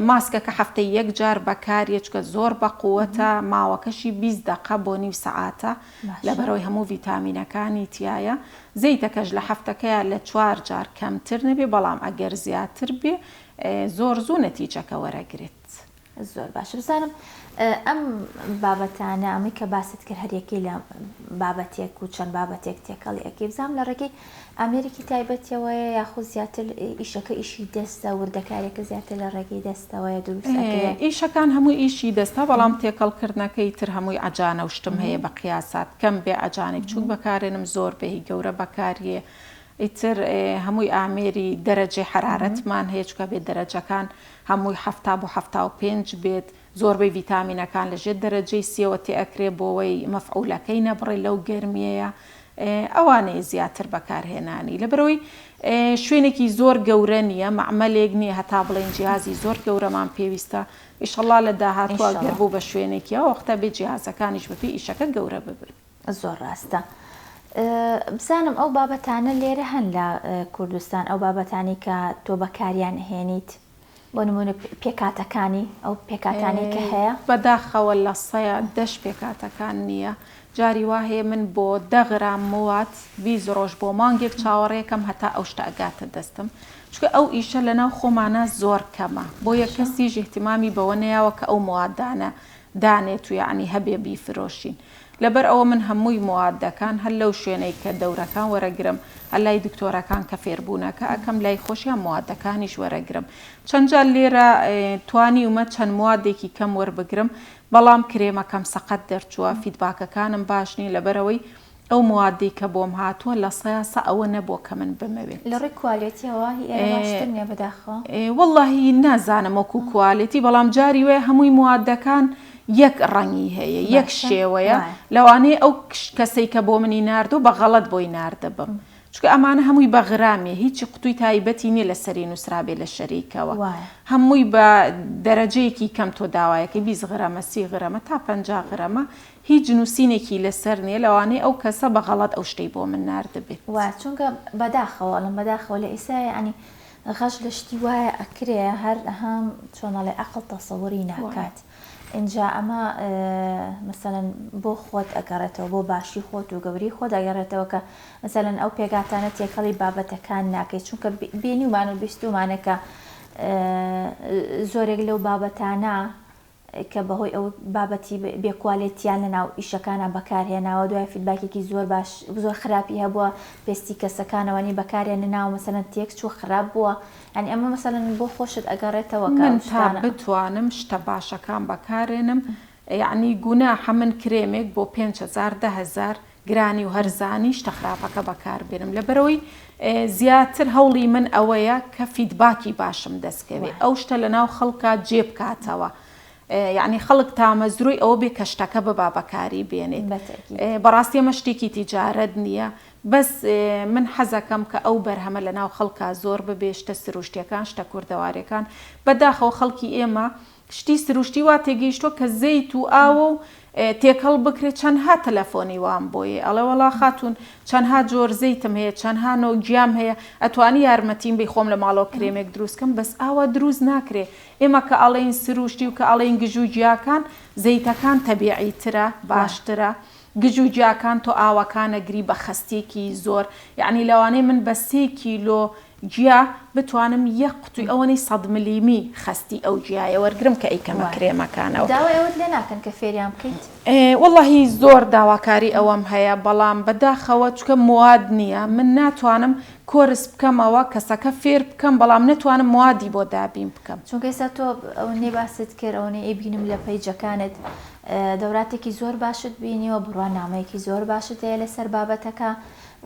ماسکەکە هەفتەی یەک جار بەکارێچکە زۆر بە قووەتە ماوەکەشی 20 دقە بۆ نیو سەعاتە لەبەرەوەی هەموو ڤیتامینەکانی تایە زەیتەکەش لە هەفتەکەیە لە 4 جار کەمتر نەبێ بەڵام ئەگەر زیاتر بێ زۆر زوو نەتیجەکە وەرەگرێت زۆر باش بزانم ئەم بابەتانە ئەمەی کە باست کرد هەرێکی لە بابەتێک و چەند بابەتێک تێکەڵی ئەەکەی بزانام لە ڕێگەی ئەمریکی تایبەتەوەیە یاخود زیاتر ئیشەکە ئیشی دەستە وردەکارێکە زیاتر لە ڕێگەی دەستەوەیە دروست ئیشەکان هەموو ئیشی دەستە بەڵام تێکەڵکردنەکەی تر هەمووی ئەجانە و شتم هەیە بە قیاسات کەم بێ ئەجانێک چوو بەکارێنم زۆر بێهی گەورە بەکاریە ئیتر هەمووی ئامێری دەرەجێ حرارەتمان هەیە چکە بێت دەرەجەکان هەمووی 75 بێت زۆربەی ڤیتامینەکان لەژێر دەرەجەی سیەوە تێئەکرێ بۆەوەی مەفعولەکەی نەبڕێ لەو گەرمیەیە ئەوانەیە زیاتر بەکارهێنانی لەبەرەوەی شوێنێکی زۆر گەورە نییە مەعمەلێک نییە هەتا بڵێن جیازی زۆر گەورەمان پێویستە ئیشەڵڵا لە داهاتوە گەربوو بە شوێنێکی وەختە بێ جیازەکانیش بەپێی ئیشەکە گەورە ببرن زۆر ڕاستە بزانم ئەو بابەتانە لێرە هەن لە کوردستان ئەو بابەتانی کە تۆ بەکاریان هێنیت بۆ نمونە پێکاتەکانی ئەو پێکاتانی کە هەیە بەداخەوە لە سەیە دەش پێکاتەکان نییە جاری وا هەیە من بۆ 10 غرام موات 20 ڕۆژ بۆ مانگێک چاوەڕێکم هەتا ئەو شتە ئەگاتە دەستم چکە ئەو ئیشە لەناو خۆمانە زۆر کەمە بۆ یە کەسیش احتیمامی بەوە نەیەوە کە ئەو موادانە دانێت و یعنی هەبێ بیفرۆشین لەبەر ئەوە من هەمووی موادەکان هەر لەو شوێنەی کە دەورەکان وەرەگرم هەر لای دکتۆرەکان کە فێربوونەکە ئەەکەم لای خۆشیان موادەکانیش وەرەگرم چەندجار لێرە توانی ومە چەند موادێکی کەم وەربگرم بەڵام کرێمەکەم سەقەت دەرچووە فیدباکەکانم باشنی لەبەرەوەی ئەو موادی کە بۆم هاتووە لە سەیاسە ئەوە نەبووە کە من بمەوێت لە ڕێی کوالیتیەوە باشتر نیە بەداخەوە وەڵڵاهی نازانم وەکو کوالیتی بەڵام جاری وێ هەمووی موادەکان یەک ڕەنگی هەیە یەک شێوەیە لەوانەیە ئەو کەسەی کە بۆ منی ناردو بە غەڵەت بۆی ناردەبم چکە ئەمانە هەمووی بە غرامێ هیچی قوتووی تایبەتی نیە لە سەری نووسرابێ لە شەریکەوە هەمووی بە دەرەجەیەکی کەم تۆ داوایەکە 20 غرامە 30 غرامە تا 50 غرامە هیچ نووسینێکی لەسەر نیە لەوانەیە ئەو کەسە بە غەڵەت ئەو شتەی بۆ من ناردەبێت چونکە بەداخەوە لەم بەداخەوە لە ئیسای ینی غەش لە شتی وایە ئەکرێ هەر هەم چۆنەڵێ عەقڵ تەسەووری ناکات اینجا ئەمە مثلەن بۆ خۆت ئەگەڕێتەوە بۆ باشی خۆت و گەوری خۆت ئەگەڕێتەوە کە مثلەن ئەو پێگاتانە تێکەڵی بابەتەکان ناکەیت چونکە بینیومان و بیستومانەکە زۆرێک لەو بابەتانە کە بەهۆی ئەو بابەتی بێکواڵێتیان لە ناو ئیشەکانە بەکارهێناوە دوای فیدباکێکی زۆر باش زۆر خراپی هەبووە پێستی کەسەکانەوەنی بەکارێنە ناو مەسەلەن تێک چوو خراپ بووە ینی ئەمە مەسەلەن بۆ خۆشت ئەگەڕێتەوە من تا بتوانم شتە باشەکان بەکارێنم یعنی گوناحە من کرێمێک بۆ 5,000 10,000 گرانی و هەرزانی شتە خراپەکە بەکاربێنم لەبەرەوەی زیاتر هەوڵی من ئەوەیە کە فیدباکی باشم دەستکەوێت ئەو شتە لە ناو خەڵکە جێبکاتەوە یعنی خەڵک تامەزروی ئەوە بێ کە شتەکە ببا بەکاری بێنێت بەڕاستی ئەمە شتێکی تیجارەت نییە بەس من حەزەکەم کە ئەو بەرهەمە لە ناو خەڵکە زۆر ببێ شتە سروشتیەکان شتە کوردەوارەکان بەداخەوە خەڵکی ئێمە شتی سروشتی وا تێگەیشتووە کە زەیت و ئاوە و تێکەڵ بکرێت چەندها تەلەفۆنی وام بۆیە ئەڵێ وەڵا خاتون چەندها جۆر زەیتم هەیە چەندها نۆ گیام هەیە ئەتوانی یارمەتیم بی خۆم لە ماڵەوە کرێمێک دروستکەم بەس ئاوا دروست ناکرێ ئێمە کە ئەڵێن سروشتی و کە ئەڵێن گژوجیاکان زەیتەکان تەبیعیترە باشترە گژوجیاکان تۆ ئاوەکانە گری بە خەستێکی زۆر یعنی لەوانەیە من بە 3 کیلۆ جیا بتوانم یەک قوتوی ئەوەی 100 ملیمی خەستی ئەو جیایە وەرگرم کە ئەیکەمە کرێمەکانەوە داوای ئەوت لێ ناکەن کە فێریان بکەیت وەڵڵاهی زۆر داواکاری ئەوەم هەیە بەڵام بەداخەوە چکە مواد نییە من ناتوانم کۆرس بکەمەوە کەسەکە فێر بکەم بەڵام نتوانم موادی بۆ دابین بکەم چونکە ئێستا تۆ ئەوەی باست کرد ئەوەی ئەبینم لە پەیجەکانت دەوراتێکی زۆر باشت بینیەوە بڕوانامەیەکی زۆر باشت هەیە لەسەر بابەتەکە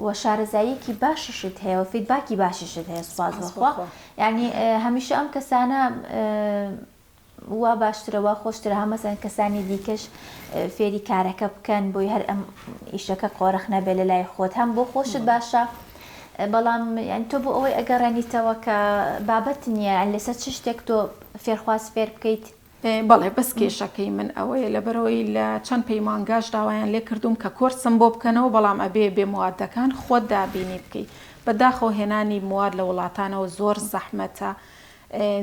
و شارەزاییەکی باشیشت هەیە و فیدباکی باشیشت هەیە سوپاس بەخوا یعنی هەمیشە ئەم کەسانە وا باشترەوە خۆشترە هەمەسەن کەسانی دیکەش فێری کارەکە بکەن بۆی هەر ئەم ئیشەکە قۆرەخ نەبێ لە لای خۆت هەم بۆ خۆشت باشە بەڵام یان تۆ بۆ ئەوەی ئەگەڕێنیتەوە کە بابەت نییە لەسەر چ شتێک تۆ فێرخواز فێر بکەیت بەڵێ بەس کێشەکەی من ئەوەیە لەبەرەوەی لە چەند پەیمانگاش داوایان لێ کردوم کە کۆرسم بۆ بکەنەوە بەڵام ئەبێ بێ موادەکان خۆت دابینی بکەیت بەداخەوە هێنانی مواد لە وڵاتانەوە زۆر زەحمەتە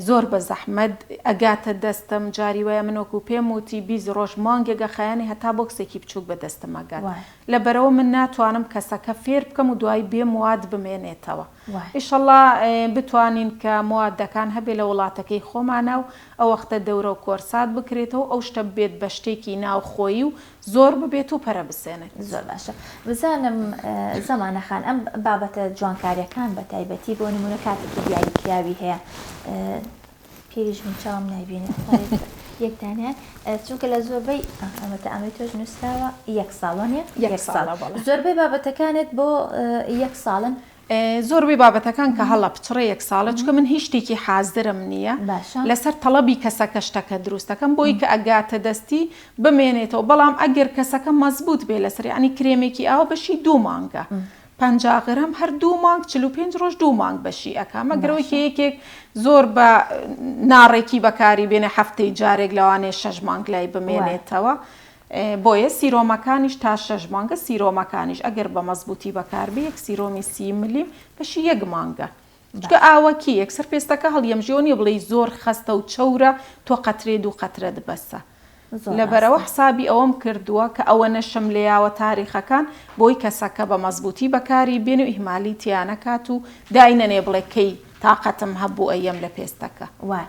زۆر بە زەحمەت ئەگاتە دەستم جاری وایە من وەکو پێم وتی 20 ڕۆژ مانگێگە خەیانی هەتا بۆکسێکی بچووک بە دەستم ئەگات لەبەرەوە من ناتوانم کەسەکە فێر بکەم و دوای بێ مواد بمێنێتەوە ئیشەڵڵا بتوانین کە موادەکان هەبێ لە وڵاتەکەی خۆمانە و ئەو وەختە دەورە و کۆرسات بکرێتەوە ئەو شتە بێت بە شتێکی ناوخۆیی و زۆر ببێت و پەرە بسێنێت زۆر باشە بزانم زەمانەخان ئەم بابەتە جوانکاریەکان بە تایبەتی بۆ نمونە کاتێکی دیاریکراوی هەیە پیریش من چاوم نایبینێت یەکدانیان چونکە لە زۆربەی ئەمە تۆش نووسراوە 1 ساڵۆنیە 1 ساڵ زۆربەی بابەتەکانت بۆ 1 ساڵن زۆربەی بابەتەکان کە هەڵە پچڕە 1 ساڵە چکە من هیچ شتێکی حازرم نییە لەسەر تەڵەبی کەسەکە شتەکە دروستەکەم بۆی کە ئەگاتە دەستی بمێنێتەوە بەڵام ئەگەر کەسەکە مەزبوط بێ لەسەر ینی کرێمێکی ئاوە بەشی 2 مانگە 50 غرام هەر 2 مانگ 45 ڕۆژ 2 مانگ بەشی ئەکا مەگەرەوەی یەکێک زۆر بە ناڕێکی بەکاری بێنێ هەفتەی جارێک لەوانێ 6 مانگ لای بمێنێتەوە بۆیە سیرۆمەکانیش تا 6 مانگە سیرۆمەکانیش ئەگەر بە مەزبوطی بەکاربێ یەک سیرۆمی 30 ملیم بەشی 1 مانگە چکە ئاوەکی یەکسەر پێستەکە هەڵیەمژیۆنی بڵێ زۆر خەستە و چەورە تۆ قەترێ 2 قەترە دبەسە لەبەرەوە حسابی ئەوەم کردووە کە ئەوە نەشم لێیاوە تاریخەکان بۆی کەسەکە بە مەزبوطی بەکاری بێن و ئیهمالی تیانەکات و داینەنێ بڵێ کەی تااقەتم هەبوو ئەیەم لە پێستەکە وای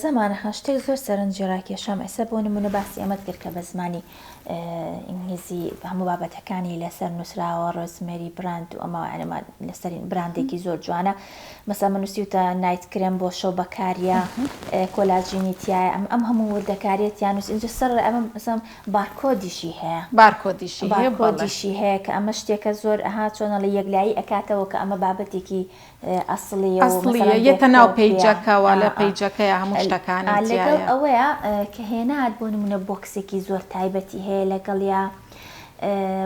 زەمانەخان شتێک زۆر سەرنجێڕاکێشەم ئێستا بۆ نمونە باسی ئەمەت کرد کە بە زمانی ئینگلیزی هەموو بابەتەکانی لەسەر نووسراوە ڕۆزمێری براند و ئەمە لەسەر براندێکی زۆر جوانە مەسا من نووسیوتە نایت کرێم بۆ شەو بەکاریە کۆلاژینی تایە ئەم هەموو وردەکاریت یان نووس اینجا سەر ئەمە مەسەڵەن بارکۆدیشی هەیە بارکۆدیشی هەیە کە ئەمە شتێکە زۆر ئەها چۆنە لە یەکلایی ئەکاتەوە کە ئەمە بابەتێکی ئەسڵیە یەتە ناو پەیجەکەوە لە پەیجەکەی هەموو شتەکانی لەگەڵ ئەوەیە کە هێنات بۆ نمونە بۆکسێکی زۆر تایبەتی هەیە لەگەڵیا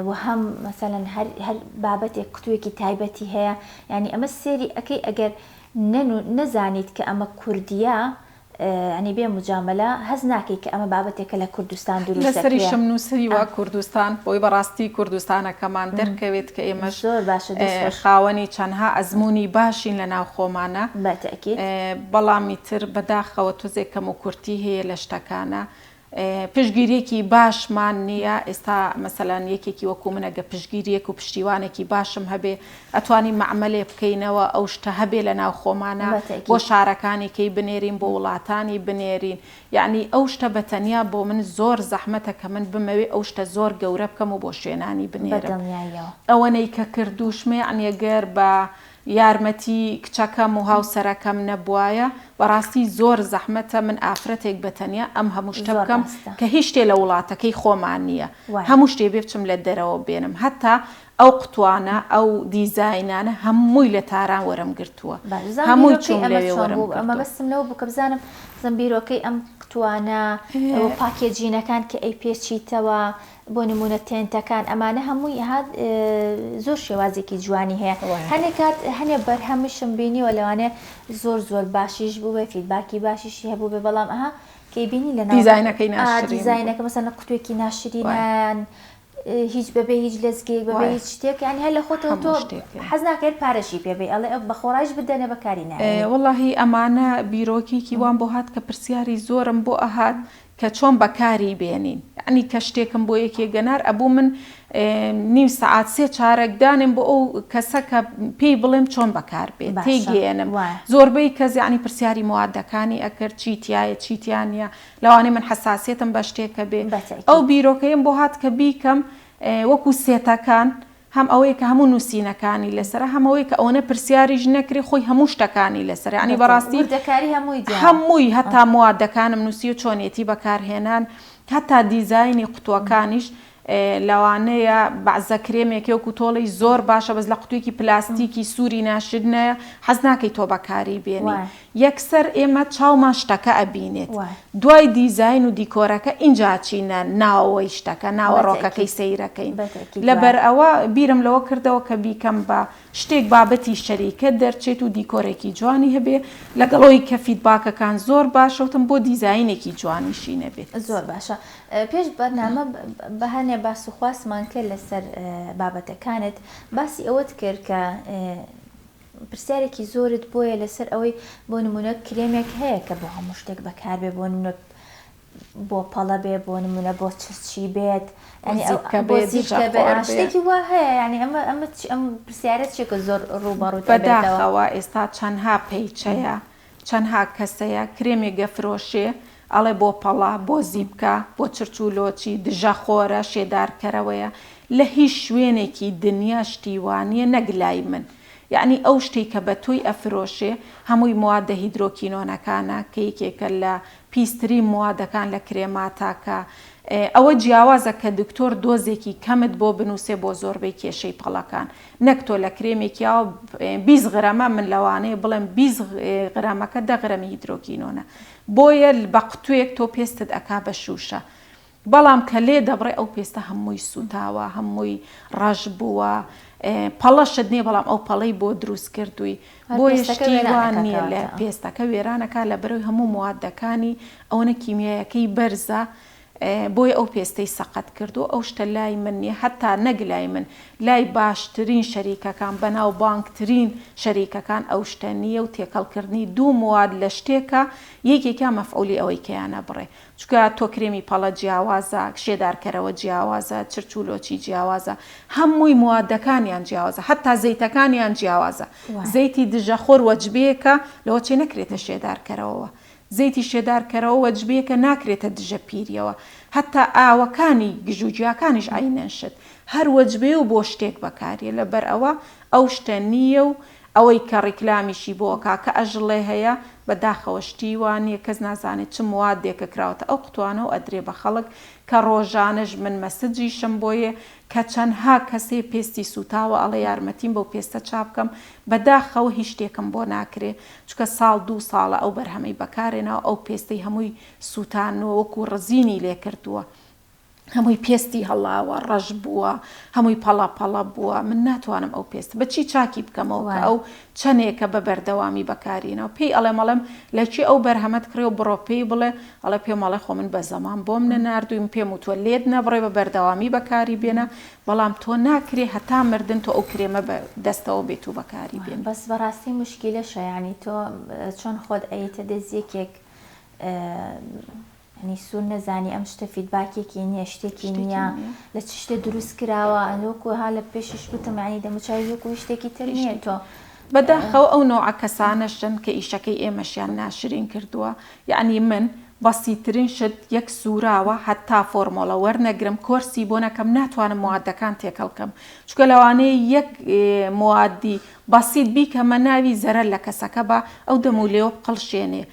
و هەم مەسەڵەن هەر بابەتێک قوتوویەکی تایبەتی هەیە ینی ئەمە سێری ئەەکەی ئەگەر نەزانیت کە ئەمە کوردیە ینی بێ مجاملە هەز ناکەی کە ئەمە بابەتێکە لە کوردستان دروست لەسەری شم نووسری وە کوردستان بۆی بەڕاستی کوردستانەکەمان دەرکەوێت کە ئێمە زۆر باشە خاوەنی چەندها ئەزمموی باشین لە ناو خۆمانە بەڵامی تر بەداخەوە تۆزێکەم و کورتی هەیە لە شتەکانە پشگیریەکی باشمان نییە ئێستا مەسەلەن یەکێکی وەکو منەگە پشگیریەک و پشتیوانێکی باشم هەبێ ئەتوانی معمەلێ بکەینەوە ئەو شتە هەبێ لە ناو خۆمانە بۆ شارەکانی کەی بنێرین بۆ وڵاتانی بنێرین یعنی ئەو شتە بەتەنیا بۆ من زۆر زەحمەتە کە من بمەوێ ئەو شتە زۆر گەورە بکەم و بۆ شوێنانی بنێرم ئەوەنەی کە کردوشمێ ئەنیەگەر بە یارمەتی کچەکەم و هاوسەرەکەم نەبوایە بەڕاستی زۆر زەحمەتە من ئافرەتێک بەتەنیا ئەم هەموو شتە بکەم کە هیچ شتێ لە وڵاتەکەی خۆمان نییە هەموو شتێ بێ بچم لە دەرەوە بێنم هەتا ئەو قوتوانە ئەو دیزاینانە هەمووی لە تاران وەرم گرتووە هەمووی چوم لەوێ وەرم ئەمە بەستم لەوە بوو کە بزانم زەمبیرۆکەی ئەم قوتوانە پاکێجینەکان کە ئەی پێچیتەوە بۆ نمونە تێنتەکان ئەمانە هەمووی هات زۆر شێوازێکی جوانی هەیە هەنێکات هەنێ بەرهەمیشم بینیوە لەوانێ زۆر زۆر باشیش بووە فیدباکی باشیشی هەبوو بێ بەڵام ئەها کەیبینی لە دیزاینەکە مەسەڵەن قوتوێکی ناشرینیان هیچ بەبێ هیچ لەزگێک بەبێ هیچ شتێک یانی هەر لە خۆتەوە تۆ حەز ناکرد پارەشی پێبێ ئەڵێ بە خۆڕایش بدەنە بەکاری نایە وەڵاهی ئەمانە بیرۆکێکی وان بۆ هات کە پرسیاری زۆرم بۆ ئەهات کە چۆن بەکاری بێنین ینی کە شتێکم بۆ یەکێ گەنار ئەبوو من نیم سەعات 3 چارەکدانم بۆ ئەو کەسەکە پێی بڵێم چۆن بەکار بێت تێگەێنم زۆربەی کەس یعنی پرسیاری موادەکانی ئەکرد چیتیایە چیتیانە لەوانێ من حساسیتم بە شتێکە بێ ئەو بیرۆکەیم بۆ هات کە بیکەم وەکو سێتەکان هەم ئەوەیە کە هەموو نووسینەکانی لەسەر هەمەوەی کە ئەوەنە پرسیاریش نەکری خۆی هەموو شتەکانی لەسەر ینی بەڕاستی هەمووی هەتا موادەکانم نووسی و چۆنیەتی بەکارهێنان هەتا دیزاینی قوتوەکانیش لەوانەیە بەعزە کرێمێکی وەکو تۆڵی زۆر باشە بەس لە قوتوێکی پلاستیکی سووری ناشرنایە حەز ناکەی تۆ بەکاری بێنی یەکسەر ئێمە چاومان شتەکە ئەبینێت دوای دیزاین و دیکۆرەکە اینجا چینە ناوەی شتەکە ناوەڕۆکەکەی سەیرەکەین لەبەر ئەوە بیرم لەوە کردەوە کە بیکەم بە شتێک بابەتی شەریکە دەرچێت و دیکۆرێکی جوانی هەبێ لەگەڵەوەی کە فیدباکەکان زۆر باشەوتم بۆ دیزاینێکی جوانیشی نەبێت زۆر باشە پێش بەرنامە بە هەنێ باس و خواستمان کرد لەسەر بابەتەکانت باسی ئەوەت کرد کە پرسیارێکی زۆرت بۆیە لەسەر ئەوەی بۆ نمونە کرێمێک هەیە کە بۆ هەموو شتێک بەکاربێ بۆ نمونە بۆ پەڵە بێ بۆ نمونە بۆ چی بێت شتێکی وا هەیە ینی ئەم پرسیارەت چێکە زۆر ڕووبەڕوو بەداخەوە ئێستا چەندها پەیچەیە چەندها کەسەیە کرێمێک گەفرۆشێ ئەڵێ بۆ پەڵا بۆ زیبکە بۆ چرچولۆچی دژەخۆرە شێدارکەرەوەیە لە هیچ شوێنێکی دنیا شتیوانیە نەگلای من یعنی ئەو شتێک کە بە تۆی ئەفرۆشێ هەمووی موادە هیدرۆکینۆنەکانە کە یەکێکە لە پیسترین موادەکان لە کرێماتاکە ئەوە جیاوازە کە دکتۆر دۆزێکی کەمت بۆ بنووسێ بۆ زۆربەی کێشەی پەڵەکان نەک تۆ لە کرێمێکیاوە 20 غرەمە من لەوانەیە بڵێم 20 غرەمەکە 10 غرەمی هیدرۆکینۆنە بۆیە بە قوتوویەک تۆ پێستت ئەکا بە شوشە بەڵام کە لێ دەبڕێ ئەو پێستە هەمووی سوتاوە هەمووی ڕەش بووە پەڵەشت نییە بەڵام ئەو پەڵەی بۆ دروست کردووی بۆ یشتیوان نییە لە پێستەکە وێرانەکە لە بەرەوەی هەموو موادەکانی ئەوەنە کیمیایەکەی بەرزە بۆی ئەو پێستەی سەقەت کردو ئەو شتە لای من نیە هەتا نەگلای من لای باشترین شەریکەکان بەناو بانکترین شەریکەکان ئەو شتە نییە و تێکەڵکردنی دوو مواد لە شتێکە یەکێکیان مەفعولی ئەوەی کەیانە بڕێ چکە تۆ کرێمی پەڵە جیاوازە شێدارکەرەوە جیاوازە چرچولۆچی جیاوازە هەمووی موادەکانیان جیاوازە هەتا زەیتەکانیان جیاوازە زەیتی دژەخۆر وەجبەیەکە لەوە چێ نەکرێتە شێدارکەرەوە زەیتی شێدارکەرەوە وەجبەیەکە ناکرێتە دژە پیریەوە هەتا ئاوەکانی گژوجیاکانیش ئاینەنشت هەر وەجبێ و بۆ شتێک بەکارێ لەبەر ئەوە ئەو شتە نییە و ئەوەی کە ڕیکلامیشی بۆکا کە ئەژڵێ هەیە بەداخەوە شتیوانیە کەس نازانێت چ موادێکە کراوەتە ئەو قوتوانە و ئەدرێ بە خەڵک کە ڕۆژانەش من مەسجیشم بۆیە کە چەندها کەسێ پێستی سوتاوە ئەڵێ یارمەتیم بەو پێستە چاپکەم بەداخەوە هیچ شتێکم بۆ ناکرێ چکە ساڵ 2 ساڵە ئەو بەرهەمەی بەکارێنەوە ئەو پێستەی هەمووی سوتانەوە وەکو ڕزینی لێ کردووە هەمووی پێستی هەڵاوە ڕەش بووە هەمووی پەڵە بووە من ناتوانم ئەو پێست بەچی چاکی بکەمەوە ئەو چەندێکە بە بەردەوامی بەکارینەوە پێی ئەڵێ مەڵم لەچی ئەو بەرهەمەت کرێ و بڕۆ پێی بڵێ ئەڵێ پێمەڵێ خۆ من بە زەمان بۆم نەناردوویم پێم وتوە لێت نەبڕێ بە بەردەوامی بەکاری بێنە بەڵام تۆ ناکرێ هەتا مردن تۆ ئەو کرێمە دەستەوە بێت و بەکاری بێن بەس بەڕاستی مشکلەشە ینی تۆ چۆن خۆت ئەیتە دەزیەکێک نی سوور نەزانی ئەم شتە فیدباکێکی نییە شتێکی نییە لە چ شتێ دروست کراوە ئەلۆکو ها لە پێشش بتمانی دەمەچوی وەکو شتێکی تر نییە تۆ بەداخەوە ئەو نوع کەسانەشن کە ئیشەکەی ئێمەشیان ناشرین کردووە یعنی من بەسیترین شت یەک سووراوە هەتا فۆرمۆڵە وەرنەگرم کۆرسی بۆ نەکەم ناتوانم موادەکان تێکەڵکەم چکە لەوانەیە یەک موادی بەسیت بیکەمە ناوی زەرەر لە کەسەکە بە ئەو دەمولێەوە بقڵشێنێ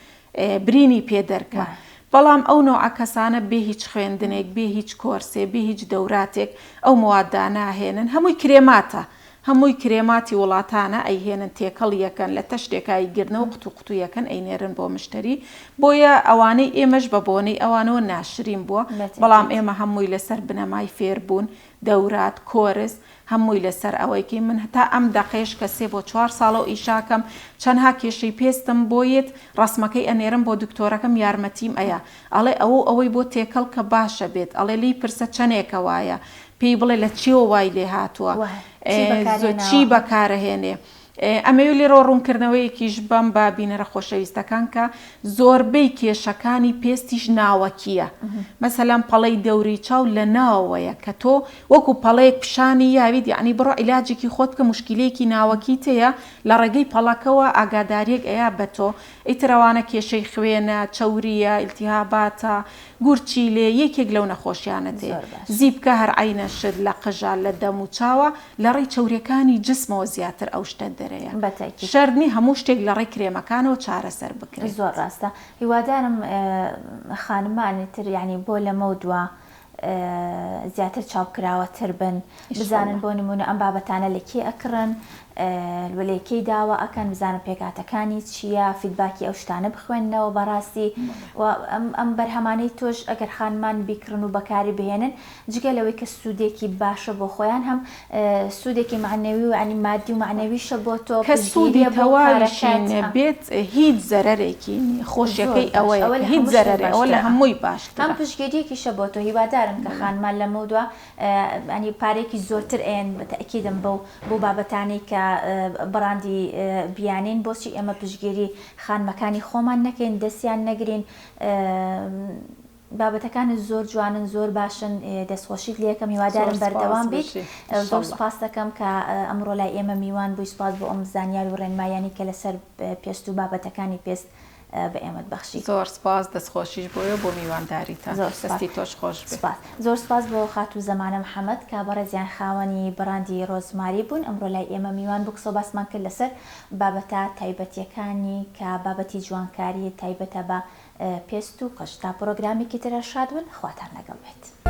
برینی پێدەرکە بەڵام ئەو نوع کەسانە بێ هیچ خوێندنێک بێ هیچ کۆرسێ بێ هیچ دەوراتێک ئەو موادە ناهێنن هەمووی کرێماتە هەمووی کرێماتی وڵاتانە ئەیهێنن تێکەڵ یەکەن لە تەشتێکایی گرنە و قوتو یەکەن ئەینێرن بۆ مشتری بۆیە ئەوانەی ئێمەش بە بۆنەی ئەوانەوە ناشرین بووە بەڵام ئێمە هەمووی لەسەر بنەمای فێربوون دەورات کۆرس هەمووی لەسەر ئەوەیکی من هەتا ئەم دەقێش کە 3 بۆ 4 ساڵە و ئیشاکەم چەندها کێشەی پێستم بۆیت ڕسمەکەی ئەنێرم بۆ دکتۆرەکەم یارمەتیم ئەیە ئەڵێ ئەوەی بۆ تێکەڵ کە باشە بێت ئەڵێ لی پرسە چەندێکە وایە پێی بڵێ لە چیەوە وای لێ هاتووە چی بەکارەهێنێ ئەمەوێ لێرە ڕوونکردنەوەیەکیش بەم بابینەرە خۆشەویستەکان کە زۆربەی کێشەکانی پێستیش ناوەکیە مەسەلەن پەڵەی دەوری چاو لە ناوەیە کە تۆ وەکو پەڵەیەک پیشانی یاوید یعنی بڕۆ عیلاجێکی خۆت کە مشکلەیەکی ناوەکی تەیە لە ڕێگەی پەڵەکەوە ئاگاداریەک ئەیە بە تۆ ئیترەوانە کێشەی خوێنە چەوریە ئیلتیهاباتە گورچی لێ یەکێک لەو نەخۆشیانە تێ زیبکە هەر عینەشت لە قژال لە دەم و چاوە لە ڕێی چەوریەکانی جسمەوە زیاتر ئەو شتە شەرنی هەموو شتێک لە ڕێی کرێمەکانەوە چارەسەر بکرێت زۆر ڕاستە هیوادارم خانمانی تر یعنی بۆ لەمە دووە زیاتر چاوکراوەتر بن بزانن بۆ نمونە ئەم بابەتانە لەکێ ئەکڕن لەکەی داوا ئەکەن بزانن پێکاتەکانی چییە فیدباکی ئەو شتانە بخوێننەوە بەڕاستی ئەم بەرهەمانەی تۆش ئەگەر خانمان بیکردن و بەکاری بهێنن جگە لەوەی کە سوودێکی باشە بۆ خۆیان هەم سوودێکی معنەوی و عنی مادی و معنەویشە بۆ تۆ کە سوودی تەواویشین بێت هیچ زەرەرێکی خۆشیەکەی ئەوەیە هیچ زەرەرێ ئەوە لە هەمووی باشترە ئەم پشتگیریەکیشە بۆ تۆ هیوادارم کە خانمان لەمە دووە ئەنی پارێکی زۆرتر ئێن بەتەکیدم بۆ بابەتانی کە بڕاندی بیانین بۆچی ئێمە پشتگیری خانمەکانی خۆمان نەکەین دەستیان نەگرین بابەتەکان زۆر جوانن زۆر باشن دەستخۆشیت لێکم هیوادارم بەردەوام بیت زۆر سپاس دەکەم کە ئەمڕۆ لای ئێمە میوان بووی سپاس بۆ ئەم زانیار و ڕێنمایانی کە لەسەر پێست و بابەتەکانی پێست بە ئێمەت بەخشی زۆر سپاس دەستخۆشیش بۆیە بۆ میوانداریتان دەستی تۆش خۆش بێت زۆر سپاس بۆ خات و زەمانە محەممەد کە بەڕێزیان خاوەنی بەڕاندی ڕۆزماری بوون ئەمڕۆ لای ئێمە میوان بوو قسە باسمان کرد لەسەر بابەتە تایبەتیەکانی کە بابەتی جوانکاری تایبەتە بە پێست و قەش تا پرۆگرامێکی ترە شادبن خواتان لەگەڵ بێت.